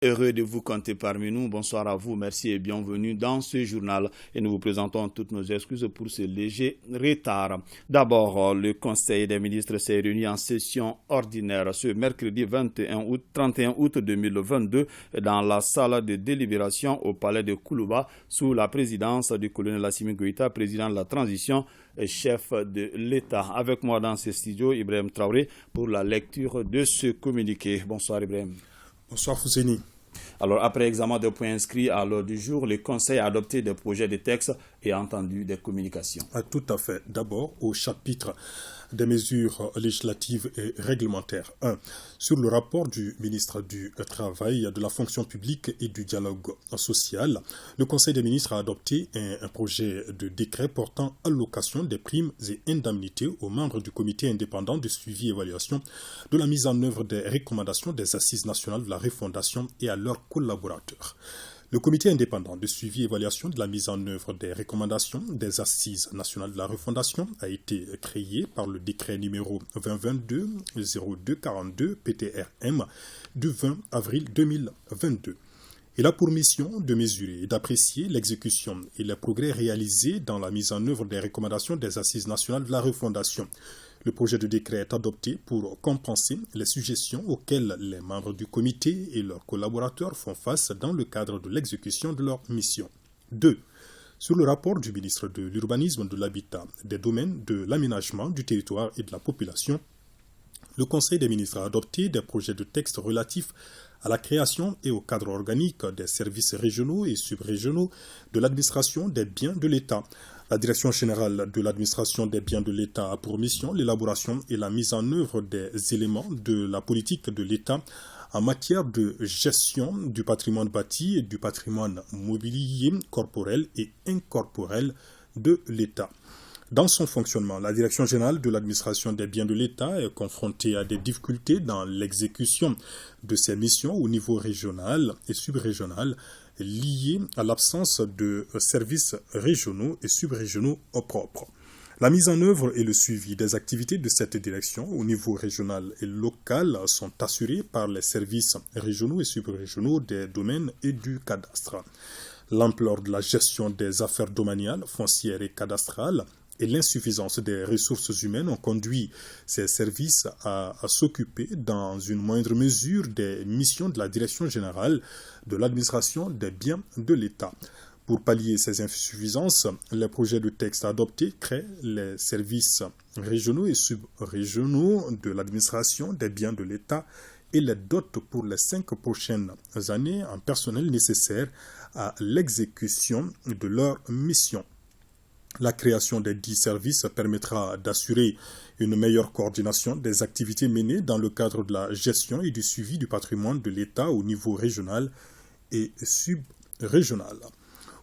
Heureux de vous compter parmi nous. Bonsoir à vous, merci et bienvenue dans ce journal. Et nous vous présentons toutes nos excuses pour ce léger retard. D'abord, le Conseil des ministres s'est réuni en session ordinaire ce mercredi 31 août 2022 dans la salle de délibération au palais de Koulouba sous la présidence du colonel Assimi Goïta, président de la transition et chef de l'État. Avec moi dans ce studio, Ibrahim Traoré pour la lecture de ce communiqué. Bonsoir Ibrahim. Bonsoir Fouzeni. Alors, après examen des points inscrits à l'ordre du jour, le Conseil a adopté des projets de texte et a entendu des communications. Tout à fait. D'abord, au chapitre des mesures législatives et réglementaires. 1. Sur le rapport du ministre du Travail, de la fonction publique et du dialogue social, le Conseil des ministres a adopté un projet de décret portant allocation des primes et indemnités aux membres du comité indépendant de suivi et évaluation de la mise en œuvre des recommandations des assises nationales de la refondation et à leurs collaborateurs. Le comité indépendant de suivi et évaluation de la mise en œuvre des recommandations des assises nationales de la refondation a été créé par le décret numéro 2022-0242 PTRM du 20 avril 2022. Il a pour mission de mesurer et d'apprécier l'exécution et les progrès réalisés dans la mise en œuvre des recommandations des assises nationales de la refondation. Le projet de décret est adopté pour compenser les suggestions auxquelles les membres du comité et leurs collaborateurs font face dans le cadre de l'exécution de leur mission. 2. Sur le rapport du ministre de l'Urbanisme, de l'Habitat, des domaines de l'aménagement du territoire et de la population, le Conseil des ministres a adopté des projets de texte relatifs à la création et au cadre organique des services régionaux et subrégionaux de l'administration des biens de l'État. La Direction générale de l'administration des biens de l'État a pour mission l'élaboration et la mise en œuvre des éléments de la politique de l'État en matière de gestion du patrimoine bâti et du patrimoine mobilier corporel et incorporel de l'État. Dans son fonctionnement, la Direction générale de l'administration des biens de l'État est confrontée à des difficultés dans l'exécution de ses missions au niveau régional et subrégional liées à l'absence de services régionaux et subrégionaux propres. La mise en œuvre et le suivi des activités de cette direction au niveau régional et local sont assurés par les services régionaux et subrégionaux des domaines et du cadastre. L'ampleur de la gestion des affaires domaniales, foncières et cadastrales et l'insuffisance des ressources humaines ont conduit ces services à s'occuper dans une moindre mesure des missions de la Direction générale de l'administration des biens de l'État. Pour pallier ces insuffisances, les projets de texte adoptés créent les services régionaux et subrégionaux de l'administration des biens de l'État et les dotent pour les 5 prochaines années en personnel nécessaire à l'exécution de leurs missions. La création des 10 services permettra d'assurer une meilleure coordination des activités menées dans le cadre de la gestion et du suivi du patrimoine de l'État au niveau régional et subrégional.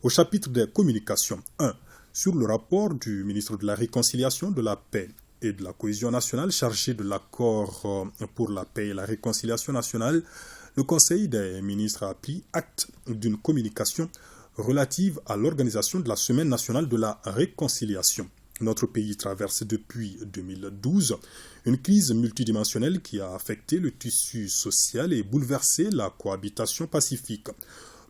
Au chapitre des communications 1, sur le rapport du ministre de la Réconciliation, de la Paix et de la Cohésion nationale chargé de l'accord pour la paix et la réconciliation nationale, le Conseil des ministres a pris acte d'une communication relative à l'organisation de la Semaine nationale de la réconciliation. Notre pays traverse depuis 2012 une crise multidimensionnelle qui a affecté le tissu social et bouleversé la cohabitation pacifique.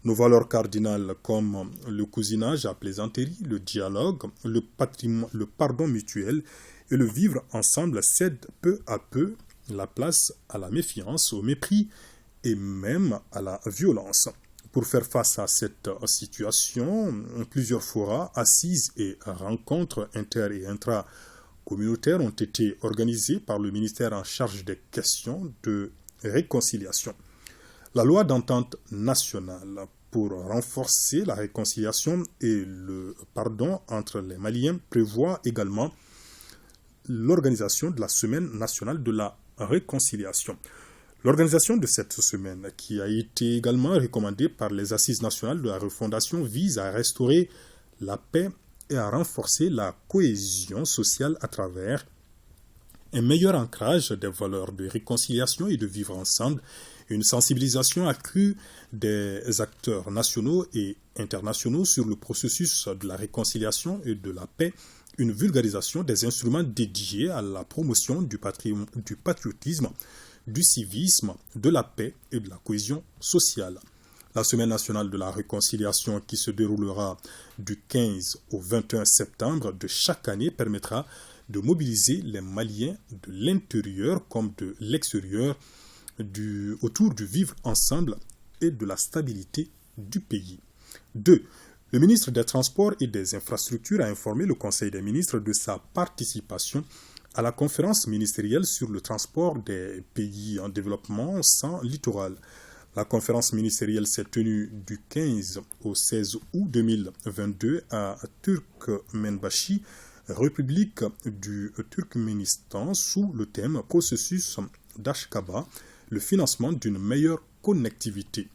Nos valeurs cardinales comme le cousinage à plaisanterie, le dialogue, le pardon mutuel et le vivre ensemble cèdent peu à peu la place à la méfiance, au mépris et même à la violence. Pour faire face à cette situation, plusieurs forats, assises et rencontres inter- et intra-communautaires ont été organisés par le ministère en charge des questions de réconciliation. La loi d'entente nationale pour renforcer la réconciliation et le pardon entre les Maliens prévoit également l'organisation de la Semaine nationale de la réconciliation. L'organisation de cette semaine, qui a été également recommandée par les Assises nationales de la refondation, vise à restaurer la paix et à renforcer la cohésion sociale à travers un meilleur ancrage des valeurs de réconciliation et de vivre ensemble, une sensibilisation accrue des acteurs nationaux et internationaux sur le processus de la réconciliation et de la paix, une vulgarisation des instruments dédiés à la promotion du patriotisme, du civisme, de la paix et de la cohésion sociale. La Semaine nationale de la réconciliation qui se déroulera du 15 au 21 septembre de chaque année permettra de mobiliser les Maliens de l'intérieur comme de l'extérieur autour du vivre ensemble et de la stabilité du pays. 2. Le ministre des Transports et des Infrastructures a informé le Conseil des ministres de sa participation à la conférence ministérielle sur le transport des pays en développement sans littoral. La conférence ministérielle s'est tenue du 15 au 16 août 2022 à Turkmenbashi, République du Turkménistan, sous le thème « Processus d'Ashkaba, le financement d'une meilleure connectivité ».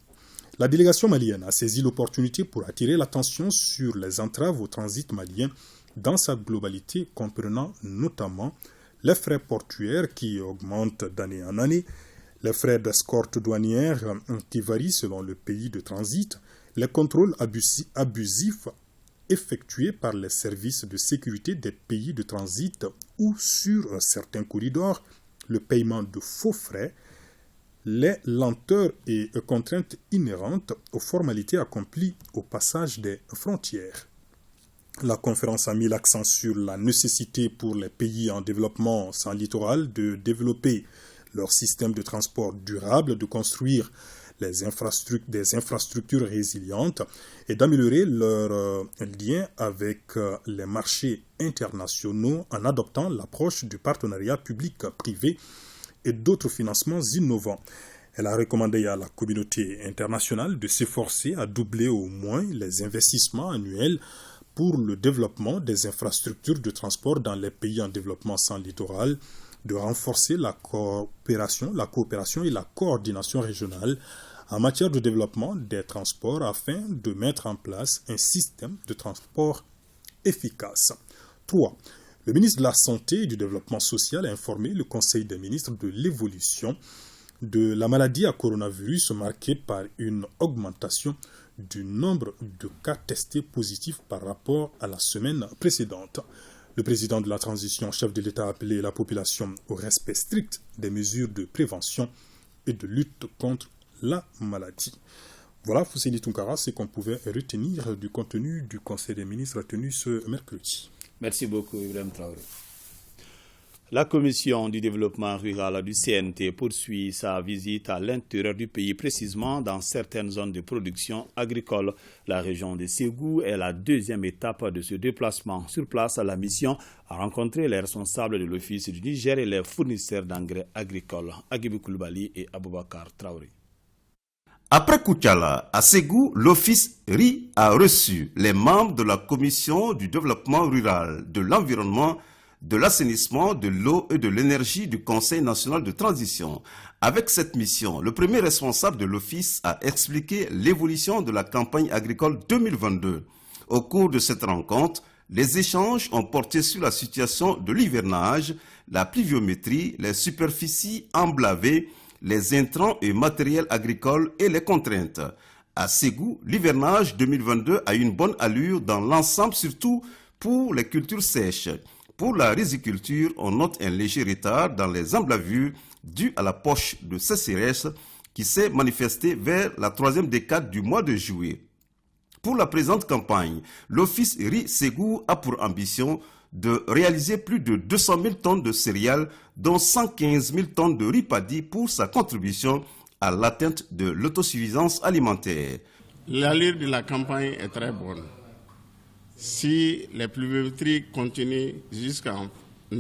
La délégation malienne a saisi l'opportunité pour attirer l'attention sur les entraves au transit malien dans sa globalité, comprenant notamment les frais portuaires qui augmentent d'année en année, les frais d'escorte douanière qui varient selon le pays de transit, les contrôles abusifs effectués par les services de sécurité des pays de transit ou sur certains corridors, le paiement de faux frais, les lenteurs et contraintes inhérentes aux formalités accomplies au passage des frontières. La conférence a mis l'accent sur la nécessité pour les pays en développement sans littoral de développer leur système de transport durable, de construire des infrastructures résilientes et d'améliorer leur lien avec les marchés internationaux en adoptant l'approche du partenariat public-privé et d'autres financements innovants. Elle a recommandé à la communauté internationale de s'efforcer à doubler au moins les investissements annuels pour le développement des infrastructures de transport dans les pays en développement sans littoral, de renforcer la coopération et la coordination régionale en matière de développement des transports afin de mettre en place un système de transport efficace. 3. Le ministre de la Santé et du Développement social a informé le Conseil des ministres de l'évolution de la maladie à coronavirus marquée par une augmentation du nombre de cas testés positifs par rapport à la semaine précédente. Le président de la transition, chef de l'État, a appelé la population au respect strict des mesures de prévention et de lutte contre la maladie. Voilà, Fousseini Tounkara, ce qu'on pouvait retenir du contenu du Conseil des ministres tenu ce mercredi. Merci beaucoup, Ibrahim Traoré. La Commission du développement rural du CNT poursuit sa visite à l'intérieur du pays, précisément dans certaines zones de production agricole. La région de Ségou est la deuxième étape de ce déplacement. Sur place, la mission a rencontré les responsables de l'Office du Niger et les fournisseurs d'engrais agricoles, Agibou Koulibaly et Aboubakar Traoré. Après Koutiala, à Ségou, l'Office RI a reçu les membres de la Commission du développement rural, de l'environnement, de l'assainissement, de l'eau et de l'énergie du Conseil national de transition. Avec cette mission, le premier responsable de l'Office a expliqué l'évolution de la campagne agricole 2022. Au cours de cette rencontre, les échanges ont porté sur la situation de l'hivernage, la pluviométrie, les superficies emblavées, les intrants et matériels agricoles et les contraintes. À Ségou, l'hivernage 2022 a une bonne allure dans l'ensemble, surtout pour les cultures sèches. Pour la riziculture, on note un léger retard dans les emblavures dû à la poche de sécheresse qui s'est manifestée vers la troisième décade du mois de juillet. Pour la présente campagne, l'Office RI Ségou a pour ambition de réaliser plus de 200 000 tonnes de céréales, dont 115 000 tonnes de riz paddy pour sa contribution à l'atteinte de l'autosuffisance alimentaire. L'allure de la campagne est très bonne. Si les pluviométries continuent jusqu'en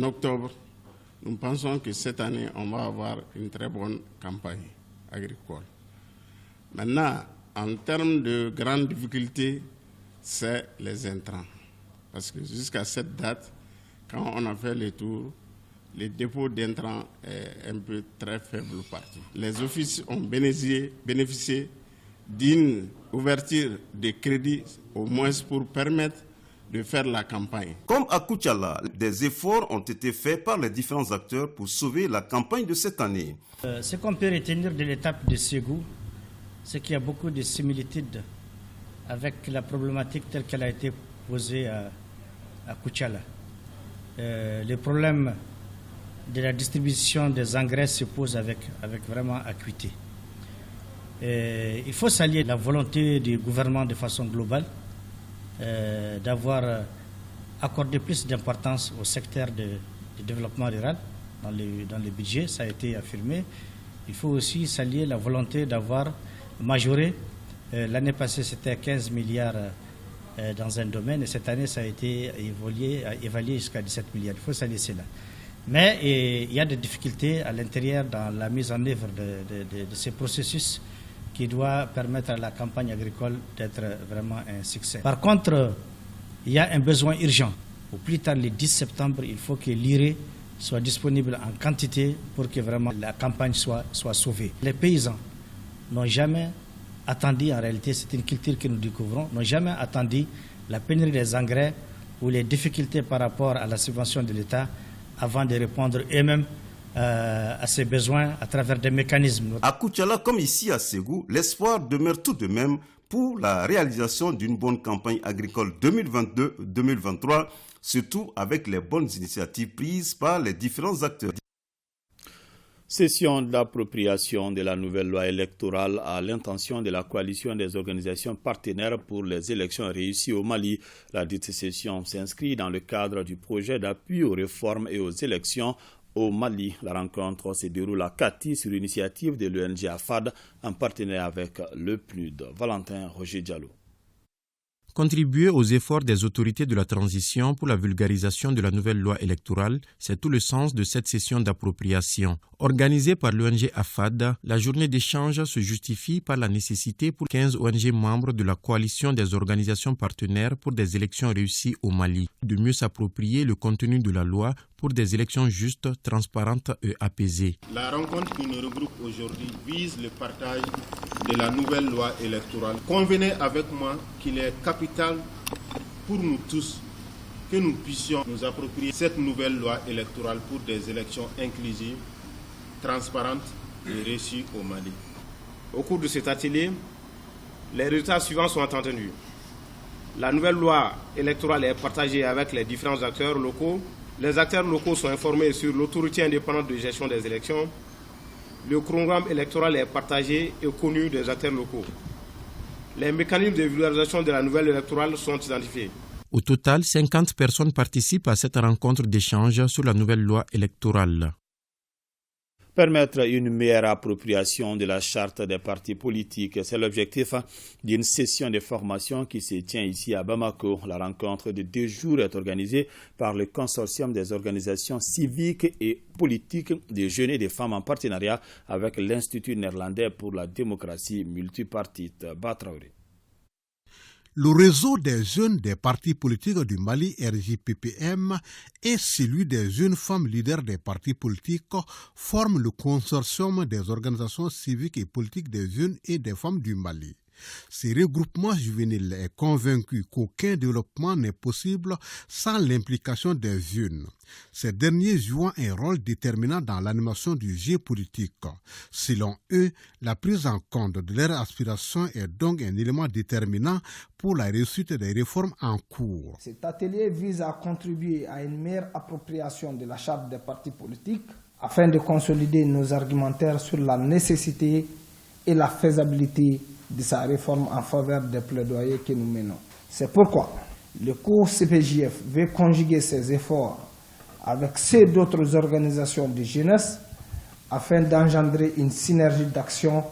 octobre, nous pensons que cette année, on va avoir une très bonne campagne agricole. Maintenant, en termes de grandes difficultés, c'est les intrants. Parce que jusqu'à cette date, quand on a fait le tour, les dépôts d'intrants est un peu très faible partout. Les offices ont bénéficié d'une ouverture de crédit, au moins pour permettre de faire la campagne. Comme à Koutiala, des efforts ont été faits par les différents acteurs pour sauver la campagne de cette année. Ce qu'on peut retenir de l'étape de Ségou, c'est qu'il y a beaucoup de similitudes avec la problématique telle qu'elle a été posée à Koutiala. Les problèmes de la distribution des engrais se pose avec vraiment acuité. Il faut saluer la volonté du gouvernement de façon globale d'avoir accordé plus d'importance au secteur de développement rural dans le budget, ça a été affirmé. Il faut aussi saluer la volonté d'avoir majoré. L'année passée, c'était 15 milliards dans un domaine et cette année, ça a été évalué jusqu'à 17 milliards. Il faut saluer cela. Mais il y a des difficultés à l'intérieur dans la mise en œuvre de ces processus qui doit permettre à la campagne agricole d'être vraiment un succès. Par contre, il y a un besoin urgent. Au plus tard, le 10 septembre, il faut que l'IRE soit disponible en quantité pour que vraiment la campagne soit sauvée. Les paysans n'ont jamais attendu, en réalité, c'est une culture que nous découvrons, n'ont jamais attendu la pénurie des engrais ou les difficultés par rapport à la subvention de l'État avant de répondre eux-mêmes à ces besoins à travers des mécanismes. À Koutiala, comme ici à Ségou, l'espoir demeure tout de même pour la réalisation d'une bonne campagne agricole 2022-2023, surtout avec les bonnes initiatives prises par les différents acteurs. Session d'appropriation de la nouvelle loi électorale à l'intention de la coalition des organisations partenaires pour les élections réussies au Mali. La dite session s'inscrit dans le cadre du projet d'appui aux réformes et aux élections au Mali. La rencontre se déroule à Kati sur l'initiative de l'ONG AFAD en partenariat avec le PNUD. Valentin Roger Diallo. Contribuer aux efforts des autorités de la transition pour la vulgarisation de la nouvelle loi électorale, c'est tout le sens de cette session d'appropriation. Organisée par l'ONG AFAD, la journée d'échange se justifie par la nécessité pour 15 ONG membres de la coalition des organisations partenaires pour des élections réussies au Mali de mieux s'approprier le contenu de la loi pour des élections justes, transparentes et apaisées. La rencontre qui nous regroupe aujourd'hui vise le partage de la nouvelle loi électorale. Convenez avec moi qu'il est capital pour nous tous que nous puissions nous approprier cette nouvelle loi électorale pour des élections inclusives, transparentes et réussies au Mali. Au cours de cet atelier, les résultats suivants sont entendus. La nouvelle loi électorale est partagée avec les différents acteurs locaux. Les acteurs locaux sont informés sur l'autorité indépendante de gestion des élections. Le programme électoral est partagé et connu des acteurs locaux. Les mécanismes de vulgarisation de la nouvelle électorale sont identifiés. Au total, 50 personnes participent à cette rencontre d'échange sur la nouvelle loi électorale. Permettre une meilleure appropriation de la charte des partis politiques, c'est l'objectif d'une session de formation qui se tient ici à Bamako. La rencontre de 2 jours est organisée par le consortium des organisations civiques et politiques des jeunes et des femmes en partenariat avec l'Institut néerlandais pour la démocratie multipartite. Batraoré. Le réseau des jeunes des partis politiques du Mali, RJPPM, et celui des jeunes femmes leaders des partis politiques forment le consortium des organisations civiques et politiques des jeunes et des femmes du Mali. Ce regroupement juvénile est convaincu qu'aucun développement n'est possible sans l'implication des jeunes. Ces derniers jouant un rôle déterminant dans l'animation du jeu politique. Selon eux, la prise en compte de leurs aspirations est donc un élément déterminant pour la réussite des réformes en cours. Cet atelier vise à contribuer à une meilleure appropriation de la charte des partis politiques afin de consolider nos argumentaires sur la nécessité et la faisabilité de sa réforme en faveur des plaidoyers que nous menons. C'est pourquoi le cours CPJF veut conjuguer ses efforts avec ceux d'autres organisations de jeunesse afin d'engendrer une synergie d'action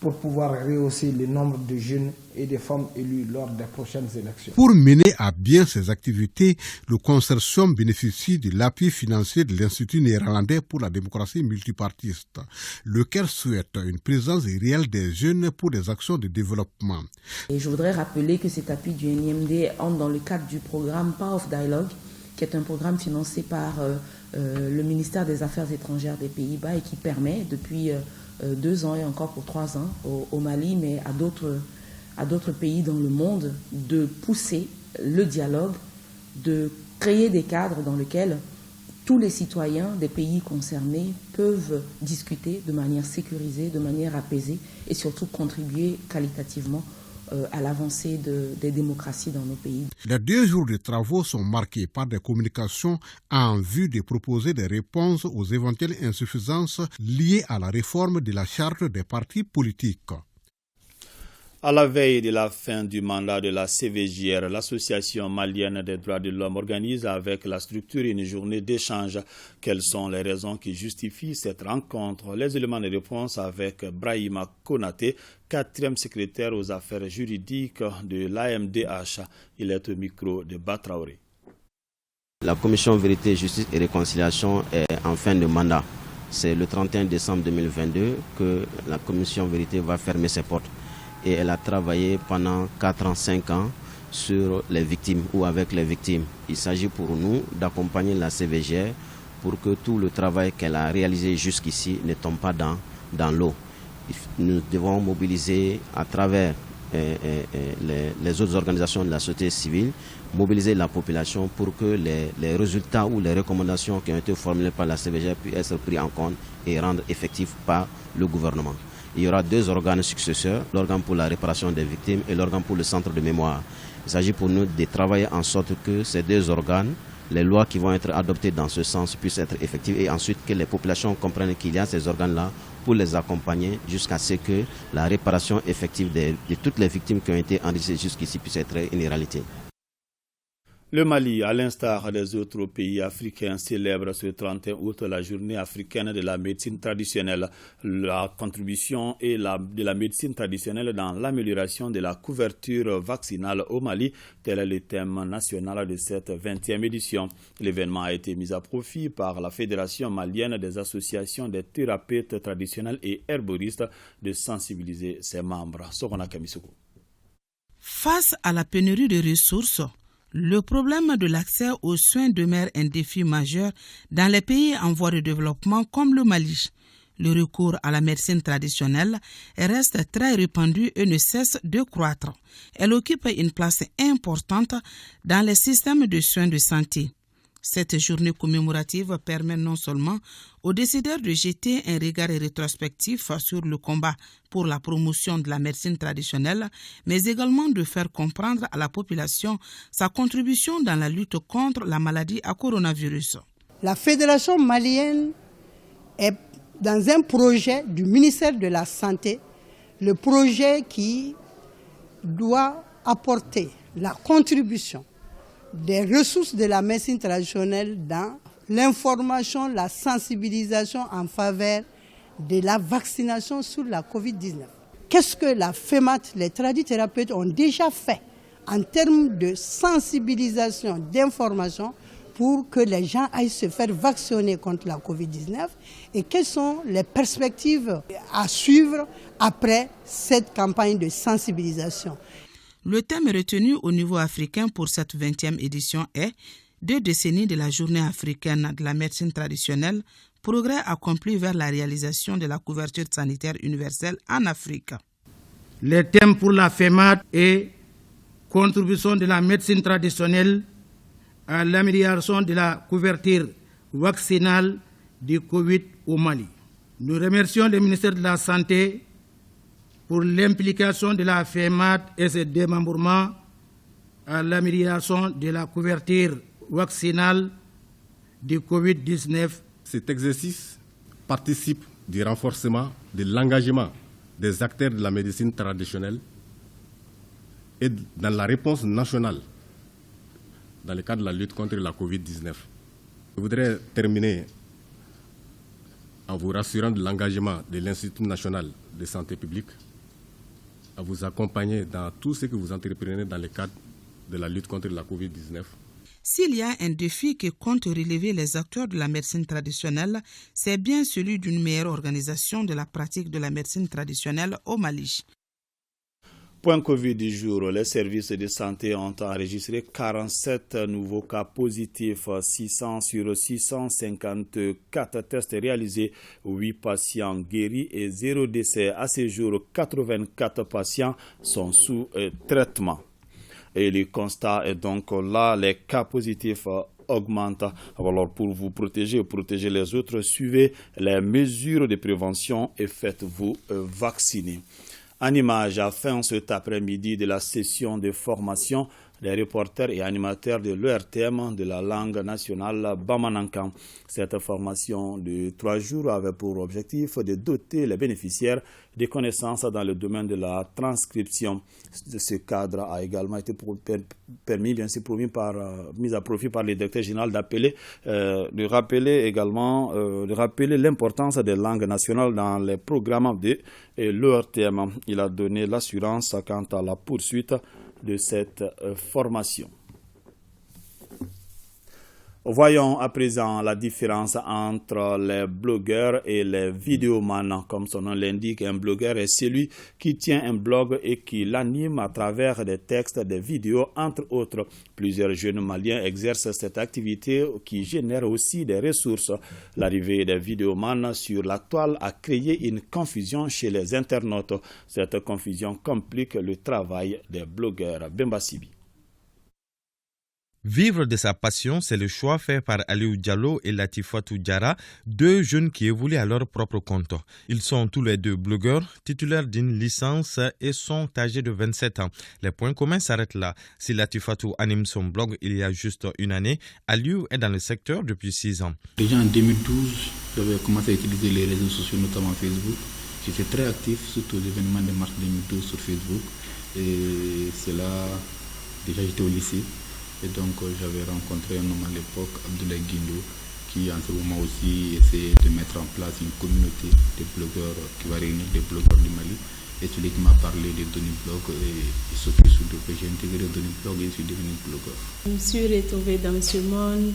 pour pouvoir rehausser le nombre de jeunes et de femmes élus lors des prochaines élections. Pour mener à bien ces activités, le consortium bénéficie de l'appui financier de l'Institut néerlandais pour la démocratie multipartiste, lequel souhaite une présence réelle des jeunes pour des actions de développement. Et je voudrais rappeler que cet appui du NIMD entre dans le cadre du programme Power of Dialogue, qui est un programme financé par le ministère des Affaires étrangères des Pays-Bas et qui permet depuis 2 ans et encore pour 3 ans au Mali, mais à d'autres pays dans le monde, de pousser le dialogue, de créer des cadres dans lesquels tous les citoyens des pays concernés peuvent discuter de manière sécurisée, de manière apaisée et surtout contribuer qualitativement à l'avancée des démocraties dans nos pays. Les 2 jours de travaux sont marqués par des communications en vue de proposer des réponses aux éventuelles insuffisances liées à la réforme de la charte des partis politiques. À la veille de la fin du mandat de la CVJR, l'Association malienne des droits de l'homme organise avec la structure une journée d'échange. Quelles sont les raisons qui justifient cette rencontre? Les éléments de réponse avec Brahima Konaté, 4e secrétaire aux affaires juridiques de l'AMDH. Il est au micro de Batraoré. La commission Vérité, Justice et Réconciliation est en fin de mandat. C'est le 31 décembre 2022 que la commission Vérité va fermer ses portes. Et elle a travaillé pendant 4 ans, 5 ans sur les victimes ou avec les victimes. Il s'agit pour nous d'accompagner la CVJR pour que tout le travail qu'elle a réalisé jusqu'ici ne tombe pas dans l'eau. Nous devons mobiliser à travers les autres organisations de la société civile, mobiliser la population pour que les résultats ou les recommandations qui ont été formulées par la CVJR puissent être pris en compte et rendus effectifs par le gouvernement. Il y aura 2 organes successeurs, l'organe pour la réparation des victimes et l'organe pour le centre de mémoire. Il s'agit pour nous de travailler en sorte que ces 2 organes, les lois qui vont être adoptées dans ce sens puissent être effectives et ensuite que les populations comprennent qu'il y a ces organes-là pour les accompagner jusqu'à ce que la réparation effective de toutes les victimes qui ont été enregistrées jusqu'ici puisse être une réalité. Le Mali, à l'instar des autres pays africains, célèbre ce 31 août la journée africaine de la médecine traditionnelle. La contribution de la médecine traditionnelle dans l'amélioration de la couverture vaccinale au Mali, tel est le thème national de cette 20e édition. L'événement a été mis à profit par la Fédération malienne des associations des thérapeutes traditionnels et herboristes de sensibiliser ses membres. Sorona Kamisoko. Face à la pénurie de ressources, le problème de l'accès aux soins demeure un défi majeur dans les pays en voie de développement comme le Mali. Le recours à la médecine traditionnelle reste très répandu et ne cesse de croître. Elle occupe une place importante dans les systèmes de soins de santé. Cette journée commémorative permet non seulement aux décideurs de jeter un regard rétrospectif sur le combat pour la promotion de la médecine traditionnelle, mais également de faire comprendre à la population sa contribution dans la lutte contre la maladie à coronavirus. La Fédération malienne est dans un projet du ministère de la Santé, le projet qui doit apporter la contribution des ressources de la médecine traditionnelle dans l'information, la sensibilisation en faveur de la vaccination sur la COVID-19. Qu'est-ce que la FEMAT, les tradithérapeutes ont déjà fait en termes de sensibilisation, d'information pour que les gens aillent se faire vacciner contre la COVID-19 et quelles sont les perspectives à suivre après cette campagne de sensibilisation. Le thème retenu au niveau africain pour cette 20e édition est « 2 décennies de la journée africaine de la médecine traditionnelle, progrès accompli vers la réalisation de la couverture sanitaire universelle en Afrique ». Le thème pour la FEMAT est « Contribution de la médecine traditionnelle à l'amélioration de la couverture vaccinale du Covid au Mali ». Nous remercions le ministère de la Santé pour l'implication de la FEMAT et ses démembrements à l'amélioration de la couverture vaccinale du Covid-19. Cet exercice participe du renforcement de l'engagement des acteurs de la médecine traditionnelle et dans la réponse nationale dans le cadre de la lutte contre la Covid-19. Je voudrais terminer en vous rassurant de l'engagement de l'Institut national de santé publique à vous accompagner dans tout ce que vous entreprenez dans le cadre de la lutte contre la COVID-19. S'il y a un défi que comptent relever les acteurs de la médecine traditionnelle, c'est bien celui d'une meilleure organisation de la pratique de la médecine traditionnelle au Mali. Point Covid du jour, les services de santé ont enregistré 47 nouveaux cas positifs, 600 sur 654 tests réalisés, 8 patients guéris et 0 décès. À ce jour, 84 patients sont sous traitement. Et le constat est donc là, les cas positifs augmentent. Alors pour vous protéger et protéger les autres, suivez les mesures de prévention et faites-vous vacciner. En image, à fin cet après-midi de la session de formation des reporters et animateurs de l'ERTM de la langue nationale Bamanankan. Cette formation de 3 jours avait pour objectif de doter les bénéficiaires de connaissances dans le domaine de la transcription. Ce cadre a également été mis à profit par le directeur général de rappeler l'importance des langues nationales dans les programmes de l'ERTM. Il a donné l'assurance quant à la poursuite de cette formation. Voyons à présent la différence entre les blogueurs et les vidéomans. Comme son nom l'indique, un blogueur est celui qui tient un blog et qui l'anime à travers des textes, des vidéos, entre autres. Plusieurs jeunes Maliens exercent cette activité qui génère aussi des ressources. L'arrivée des vidéomans sur la toile a créé une confusion chez les internautes. Cette confusion complique le travail des blogueurs. Bemba Sibi. Vivre de sa passion, c'est le choix fait par Aliou Diallo et Latifatou Diarra, 2 jeunes qui évoluent à leur propre compte. Ils sont tous les 2 blogueurs, titulaires d'une licence et sont âgés de 27 ans. Les points communs s'arrêtent là. Si Latifatou anime son blog il y a juste une année, Aliou est dans le secteur depuis 6 ans. Déjà en 2012, j'avais commencé à utiliser les réseaux sociaux, notamment Facebook. J'étais très actif, surtout aux événements de mars 2012 sur Facebook. Et c'est là, déjà j'étais au lycée. Et donc j'avais rencontré un homme à l'époque, Abdoulaye Guindo, qui en ce moment aussi essayait de mettre en place une communauté de blogueurs qui va réunir des blogueurs du Mali. Et celui qui m'a parlé de Doniblog et Sophie Soudou. J'ai intégré Doniblog et je suis devenu blogueur. Je me suis retrouvée dans ce monde,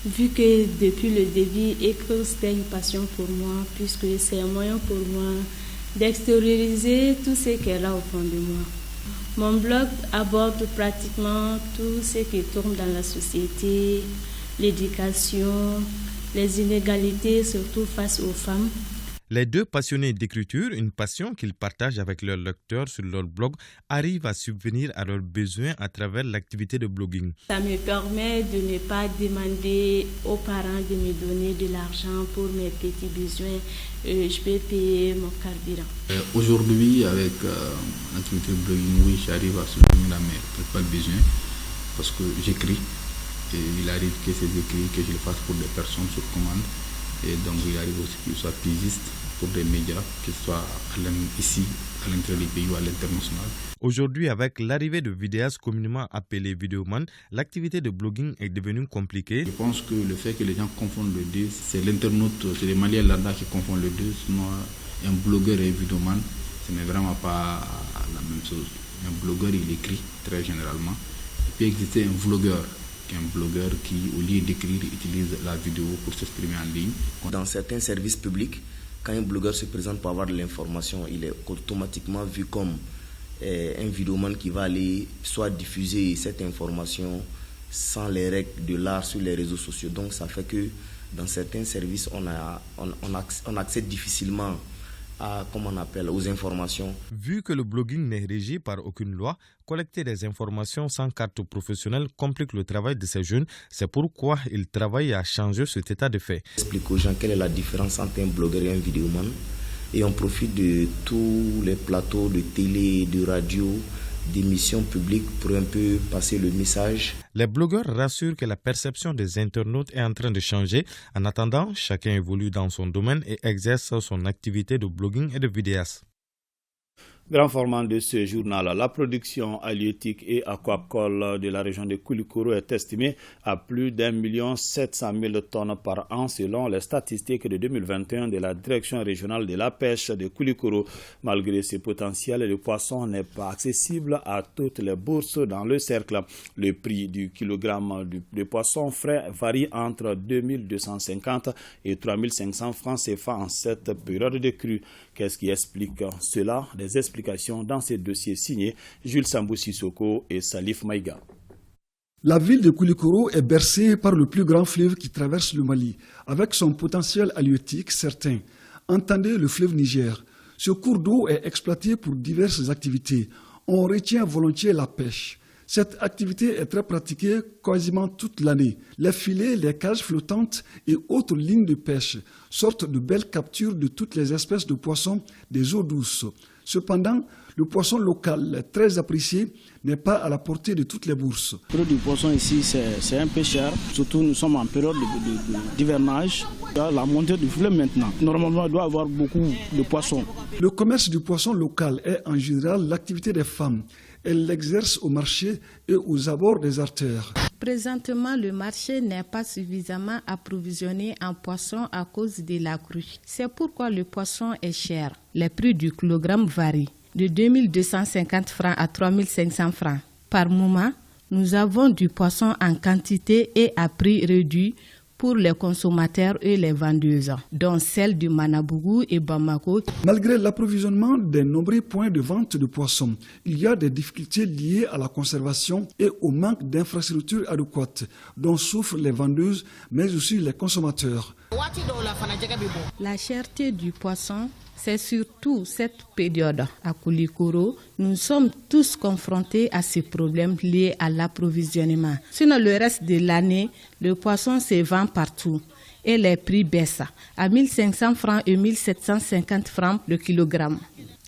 vu que depuis le début, écrire c'était une passion pour moi, puisque c'est un moyen pour moi d'extérioriser tout ce qui est là au fond de moi. Mon blog aborde pratiquement tout ce qui tourne dans la société, l'éducation, les inégalités, surtout face aux femmes. Les 2 passionnés d'écriture, une passion qu'ils partagent avec leurs lecteurs sur leur blog, arrivent à subvenir à leurs besoins à travers l'activité de blogging. Ça me permet de ne pas demander aux parents de me donner de l'argent pour mes petits besoins. Je peux payer mon carburant. Aujourd'hui, avec l'activité de blogging, oui, j'arrive à subvenir à mes principaux besoins parce que j'écris. Et il arrive que ces écrits, que je les fasse pour des personnes sur commande. Et donc, il arrive aussi que je sois pigiste pour des médias, qu'ils soient ici, à l'intérieur du pays ou à l'international. Aujourd'hui, avec l'arrivée de vidéastes communément appelés vidéomans, l'activité de blogging est devenue compliquée. Je pense que le fait que les gens confondent les deux, c'est l'internaute, c'est les Maliens lambda qui confondent les deux. Sinon, un blogueur et un vidéoman, ce n'est vraiment pas la même chose. Un blogueur, il écrit très généralement. Il peut exister un vlogueur. Un blogueur qui, au lieu d'écrire, utilise la vidéo pour s'exprimer en ligne. Dans certains services publics, quand un blogueur se présente pour avoir de l'information, il est automatiquement vu comme un vidéoman qui va aller soit diffuser cette information sans les règles de l'art sur les réseaux sociaux. Donc ça fait que dans certains services, on accède difficilement aux informations. Vu que le blogging n'est régi par aucune loi, collecter des informations sans carte professionnelle complique le travail de ces jeunes. C'est pourquoi ils travaillent à changer cet état de fait. Explique aux gens quelle est la différence entre un blogueur et un vidéoman. Et on profite de tous les plateaux de télé, de radio, d'émissions publiques pour un peu passer le message. Les blogueurs rassurent que la perception des internautes est en train de changer. En attendant, chacun évolue dans son domaine et exerce son activité de blogging et de vidéaste. Grand format de ce journal, la production halieutique et aquacole de la région de Koulikoro est estimée à plus d'1 700 000 tonnes par an selon les statistiques de 2021 de la direction régionale de la pêche de Koulikoro. Malgré ce potentiel, le poisson n'est pas accessible à toutes les bourses dans le cercle. Le prix du kilogramme de poisson frais varie entre 2250 et 3500 francs CFA en cette période de crue. Qu'est-ce qui explique cela? Des explications dans ces dossiers signés Jules Sambou Sissoko et Salif Maïga. La ville de Koulikoro est bercée par le plus grand fleuve qui traverse le Mali, avec son potentiel halieutique certain. Entendez le fleuve Niger. Ce cours d'eau est exploité pour diverses activités. On retient volontiers la pêche. Cette activité est très pratiquée quasiment toute l'année. Les filets, les cages flottantes et autres lignes de pêche sortent de belles captures de toutes les espèces de poissons des eaux douces. Cependant, le poisson local, très apprécié, n'est pas à la portée de toutes les bourses. Le prix du poisson ici, c'est un peu cher. Surtout, nous sommes en période d'hivernage. La montée du fleuve maintenant. Normalement, il doit y avoir beaucoup de poissons. Le commerce du poisson local est en général l'activité des femmes. Elles l'exercent au marché et aux abords des artères. Présentement, le marché n'est pas suffisamment approvisionné en poisson à cause de la crue. C'est pourquoi le poisson est cher. Les prix du kilogramme varient de 2250 francs à 3500 francs. Par moment, nous avons du poisson en quantité et à prix réduit pour les consommateurs et les vendeuses, dont celles du Manabougou et Bamako. Malgré l'approvisionnement des nombreux points de vente de poissons, il y a des difficultés liées à la conservation et au manque d'infrastructures adéquates, dont souffrent les vendeuses, mais aussi les consommateurs. La cherté du poisson, c'est surtout cette période. À Koulikoro, nous sommes tous confrontés à ces problèmes liés à l'approvisionnement. Sinon, le reste de l'année, le poisson se vend partout et les prix baissent à 1500 francs et 1750 francs le kilogramme.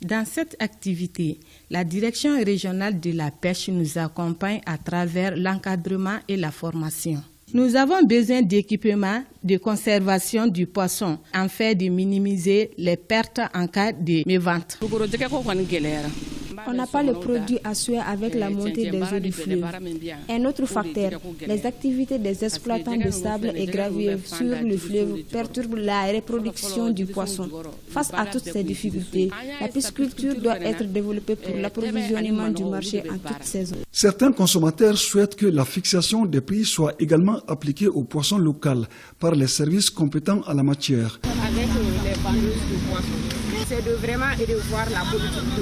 Dans cette activité, la direction régionale de la pêche nous accompagne à travers l'encadrement et la formation. Nous avons besoin d'équipements de conservation du poisson afin de minimiser les pertes en cas de mévente. On n'a pas le produit à souhait avec la montée des eaux du fleuve. Un autre facteur, les activités des exploitants de sable et gravier sur le fleuve perturbent la reproduction du poisson. Face à toutes ces difficultés, la pisciculture doit être développée pour l'approvisionnement du marché en toute saison. Certains consommateurs souhaitent que la fixation des prix soit également appliquée au poisson local par les services compétents en la matière. Avec les vendeuses de poissons, c'est de vraiment revoir la politique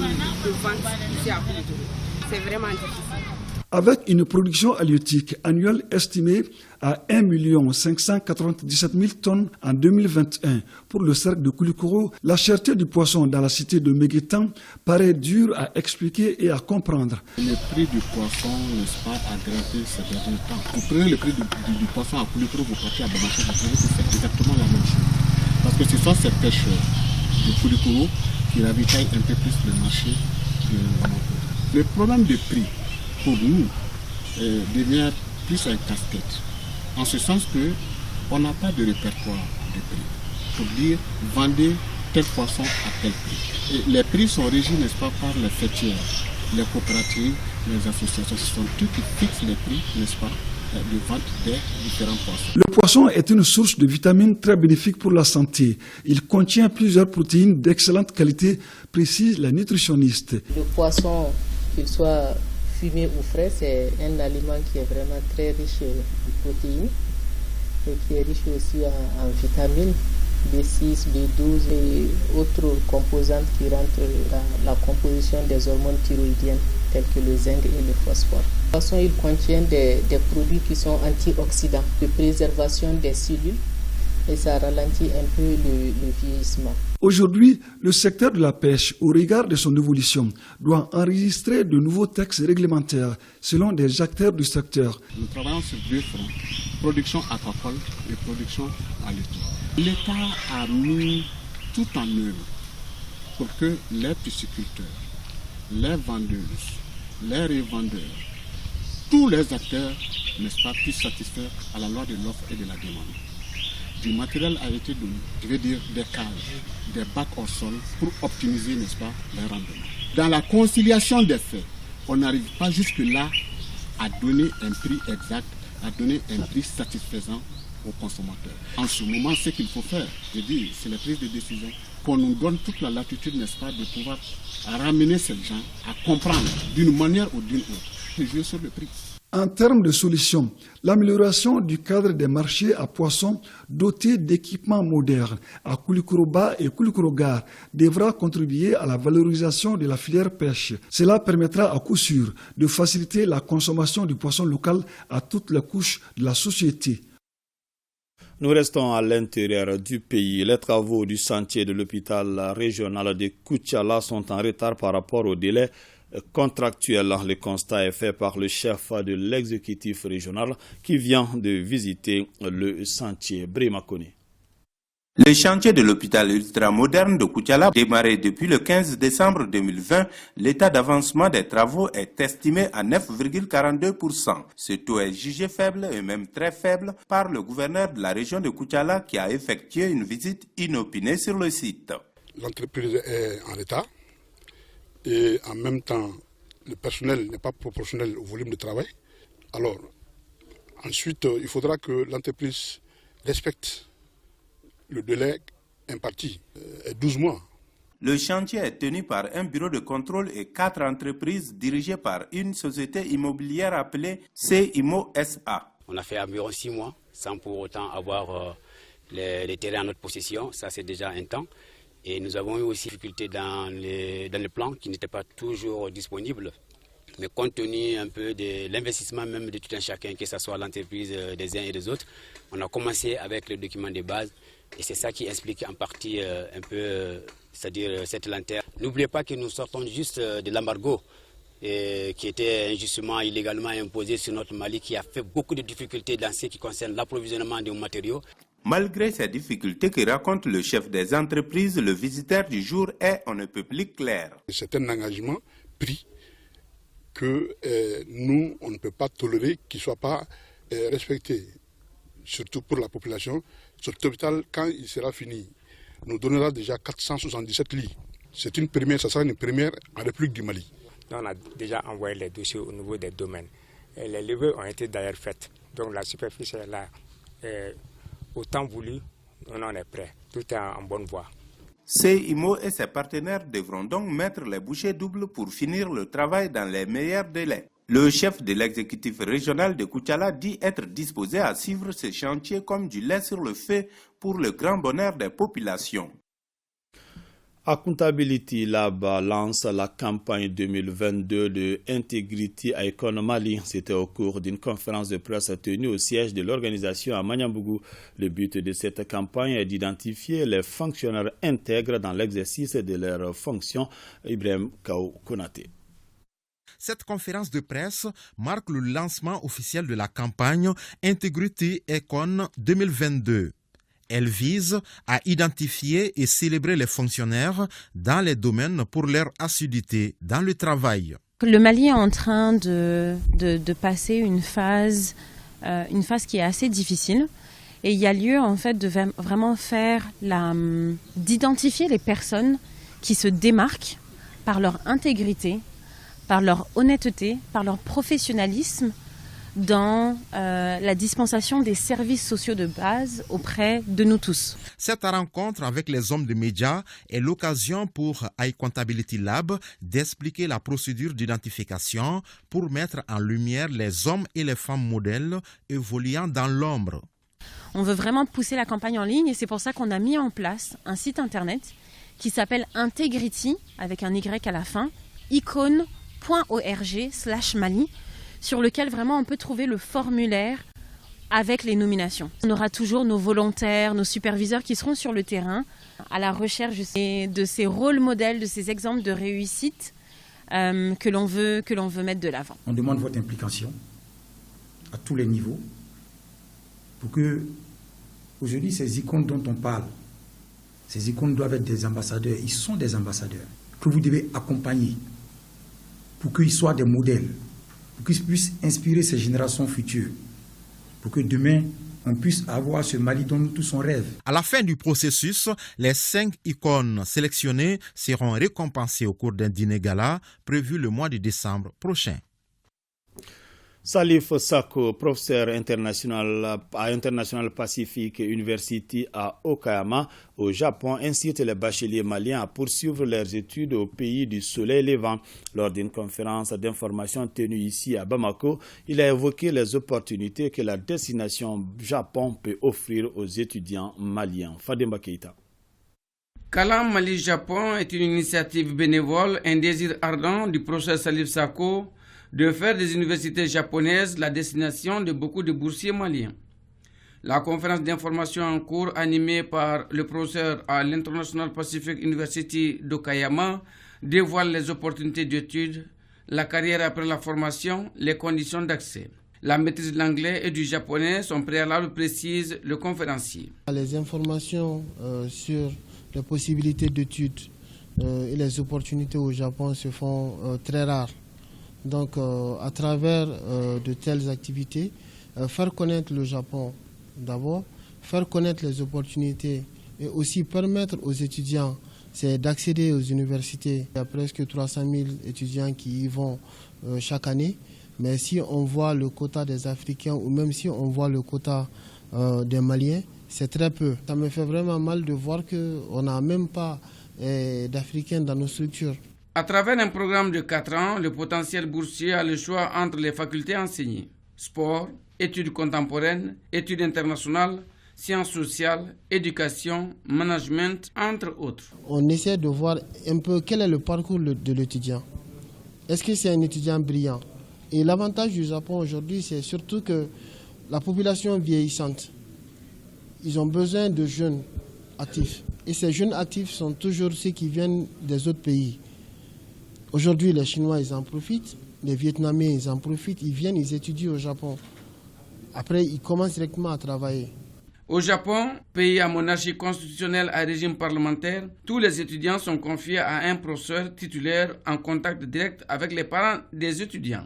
de vente ici à Koulikoro. C'est vraiment difficile. Avec une production halieutique annuelle estimée à 1 597 000 tonnes en 2021 pour le cercle de Koulikoro, la cherté du poisson dans la cité de Meguetan paraît dure à expliquer et à comprendre. Le prix du poisson, n'est-ce pas, a grimpé ces derniers temps. Vous prenez le prix du poisson à Koulikoro, vous partez à Bamako, vous trouvez que c'est exactement la même chose. Parce que ce sont ces pêcheurs de Koulikoro qui ravitaillent un peu plus le marché de Bamako. Le problème de prix, pour nous, devient plus un casse-tête. En ce sens qu'on n'a pas de répertoire de prix. Pour dire, vendez tel poisson à tel prix. Et les prix sont régis, n'est-ce pas, par les fêtières, les coopératives, les associations. Ce sont eux qui fixent les prix, n'est-ce pas, de vente des différents poissons. Le poisson est une source de vitamines très bénéfique pour la santé. Il contient plusieurs protéines d'excellente qualité, précisent les nutritionnistes. Le poisson, qu'il soit fumé ou frais, c'est un aliment qui est vraiment très riche en protéines et qui est riche aussi en vitamines B6, B12 et autres composantes qui rentrent dans la composition des hormones thyroïdiennes telles que le zinc et le phosphore. De toute façon, il contient des produits qui sont antioxydants, de préservation des cellules et ça ralentit un peu le vieillissement. Aujourd'hui, le secteur de la pêche, au regard de son évolution, doit enregistrer de nouveaux textes réglementaires selon des acteurs du secteur. Nous travaillons sur deux fronts, production aquacole et production halieutique. L'État a mis tout en œuvre pour que les pisciculteurs, les vendeuses, les revendeurs, tous les acteurs, n'est-ce pas, puissent satisfaire à la loi de l'offre et de la demande. Du matériel a été donné, je veux dire des cages, des bacs au sol pour optimiser, n'est-ce pas, les rendements. Dans la conciliation des faits, on n'arrive pas jusque-là à donner un prix exact, à donner un prix satisfaisant aux consommateurs. En ce moment, ce qu'il faut faire, je dis, c'est la prise de décision, qu'on nous donne toute la latitude, n'est-ce pas, de pouvoir ramener ces gens à comprendre d'une manière ou d'une autre, de jouer sur le prix. En termes de solutions, l'amélioration du cadre des marchés à poissons dotés d'équipements modernes à Koulikoro-Bas et Koulikoro-Gare devra contribuer à la valorisation de la filière pêche. Cela permettra à coup sûr de faciliter la consommation du poisson local à toutes les couches de la société. Nous restons à l'intérieur du pays. Les travaux du chantier de l'hôpital régional de Koutiala sont en retard par rapport au délai contractuel. Le constat est fait par le chef de l'exécutif régional qui vient de visiter le chantier. Brimakoni. Le chantier de l'hôpital ultramoderne de Koutiala, démarré depuis le 15 décembre 2020, l'état d'avancement des travaux est estimé à 9,42%. Ce taux est jugé faible et même très faible par le gouverneur de la région de Koutiala qui a effectué une visite inopinée sur le site. L'entreprise est en état et en même temps le personnel n'est pas proportionnel au volume de travail. Alors ensuite il faudra que l'entreprise respecte le délai imparti est 12 mois. Le chantier est tenu par un bureau de contrôle et 4 entreprises dirigées par une société immobilière appelée CIMO SA. On a fait environ 6 mois sans pour autant avoir les terrains en notre possession. Ça, c'est déjà un temps. Et nous avons eu aussi des difficultés dans les plans qui n'étaient pas toujours disponibles. Mais compte tenu un peu de l'investissement même de tout un chacun, que ce soit l'entreprise des uns et des autres, on a commencé avec le document de base. Et c'est ça qui explique en partie un peu, c'est-à-dire cette lanterne. N'oubliez pas que nous sortons juste de l'embargo qui était injustement, illégalement imposé sur notre Mali, qui a fait beaucoup de difficultés dans ce qui concerne l'approvisionnement des matériaux. Malgré ces difficultés que raconte le chef des entreprises, le visiteur du jour est on ne peut plus clair. C'est un engagement pris que nous, on ne peut pas tolérer qu'il ne soit pas respecté, surtout pour la population. Cet hôpital, quand il sera fini, nous donnera déjà 477 lits. C'est une première, ça sera une première en République du Mali. On a déjà envoyé les dossiers au niveau des domaines. Et les levées ont été d'ailleurs faites. Donc la superficie est là. Et au temps voulu, on en est prêt. Tout est en bonne voie. CIMO et ses partenaires devront donc mettre les bouchées doubles pour finir le travail dans les meilleurs délais. Le chef de l'exécutif régional de Koutiala dit être disposé à suivre ce chantier comme du lait sur le feu pour le grand bonheur des populations. Accountability Lab lance la campagne 2022 de Integrity Icon Mali. C'était au cours d'une conférence de presse tenue au siège de l'organisation à Magnambougou. Le but de cette campagne est d'identifier les fonctionnaires intègres dans l'exercice de leurs fonctions. Ibrahim Kaou Konaté. Cette conférence de presse marque le lancement officiel de la campagne Integrity Icon 2022. Elle vise à identifier et célébrer les fonctionnaires dans les domaines pour leur assiduité dans le travail. Le Mali est en train de passer une phase qui est assez difficile. Et il y a lieu en fait de vraiment d'identifier les personnes qui se démarquent par leur intégrité, par leur honnêteté, par leur professionnalisme dans la dispensation des services sociaux de base auprès de nous tous. Cette rencontre avec les hommes de médias est l'occasion pour iCountability Lab d'expliquer la procédure d'identification pour mettre en lumière les hommes et les femmes modèles évoluant dans l'ombre. On veut vraiment pousser la campagne en ligne et c'est pour ça qu'on a mis en place un site internet qui s'appelle Integrity, avec un Y à la fin, icon.org/Mali, sur lequel vraiment on peut trouver le formulaire avec les nominations. On aura toujours nos volontaires, nos superviseurs qui seront sur le terrain à la recherche de ces rôles modèles, de ces exemples de réussite que l'on veut mettre de l'avant. On demande votre implication à tous les niveaux pour que, aujourd'hui, ces icônes dont on parle, ces icônes doivent être des ambassadeurs, ils sont des ambassadeurs, que vous devez accompagner pour qu'ils soient des modèles, pour qu'ils puissent inspirer ces générations futures, pour que demain, on puisse avoir ce Mali dont nous tous on rêve. À la fin du processus, les 5 icônes sélectionnées seront récompensées au cours d'un dîner gala prévu le mois de décembre prochain. Salif Sako, professeur international à International Pacific University à Okayama, au Japon, incite les bacheliers maliens à poursuivre leurs études au pays du soleil levant. Lors d'une conférence d'information tenue ici à Bamako, il a évoqué les opportunités que la destination Japon peut offrir aux étudiants maliens. Fademba Keita. Kalam Mali-Japon est une initiative bénévole, un désir ardent du professeur Salif Sako de faire des universités japonaises la destination de beaucoup de boursiers maliens. La conférence d'information en cours animée par le professeur à l'International Pacific University d'Okayama dévoile les opportunités d'études, la carrière après la formation, les conditions d'accès. La maîtrise de l'anglais et du japonais sont préalables, précise le conférencier. Les informations sur les possibilités d'études et les opportunités au Japon se font très rares. Donc à travers de telles activités, faire connaître le Japon d'abord, faire connaître les opportunités et aussi permettre aux étudiants d'accéder aux universités. Il y a presque 300 000 étudiants qui y vont chaque année. Mais si on voit le quota des Africains ou même si on voit le quota des Maliens, c'est très peu. Ça me fait vraiment mal de voir qu'on n'a même pas d'Africains dans nos structures. À travers un programme de 4 ans, le potentiel boursier a le choix entre les facultés enseignées. Sport, études contemporaines, études internationales, sciences sociales, éducation, management, entre autres. On essaie de voir un peu quel est le parcours de l'étudiant. Est-ce que c'est un étudiant brillant? Et l'avantage du Japon aujourd'hui, c'est surtout que la population vieillissante, ils ont besoin de jeunes actifs. Et ces jeunes actifs sont toujours ceux qui viennent des autres pays. Aujourd'hui, les Chinois, ils en profitent. Les Vietnamiens, ils en profitent. Ils viennent, ils étudient au Japon. Après, ils commencent directement à travailler. Au Japon, pays à monarchie constitutionnelle à régime parlementaire, tous les étudiants sont confiés à un professeur titulaire en contact direct avec les parents des étudiants.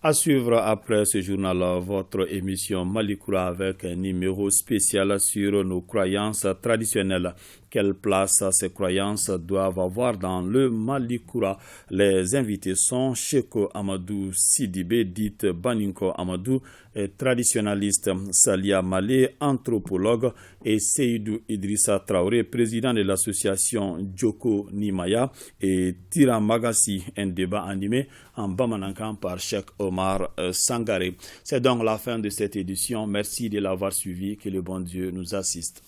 À suivre après ce journal, votre émission Malikoura avec un numéro spécial sur nos croyances traditionnelles. Quelle place ces croyances doivent avoir dans le Malikoura? Les invités sont Cheko Amadou Sidibé, dite Baninko Amadou, traditionnaliste, Salia Malé, anthropologue, et Seydou Idrissa Traoré, président de l'association Djoko Nimaya, et Tira Magassi, un débat animé en Bamanankan par Cheikh Omar Sangaré. C'est donc la fin de cette édition. Merci de l'avoir suivi. Que le bon Dieu nous assiste.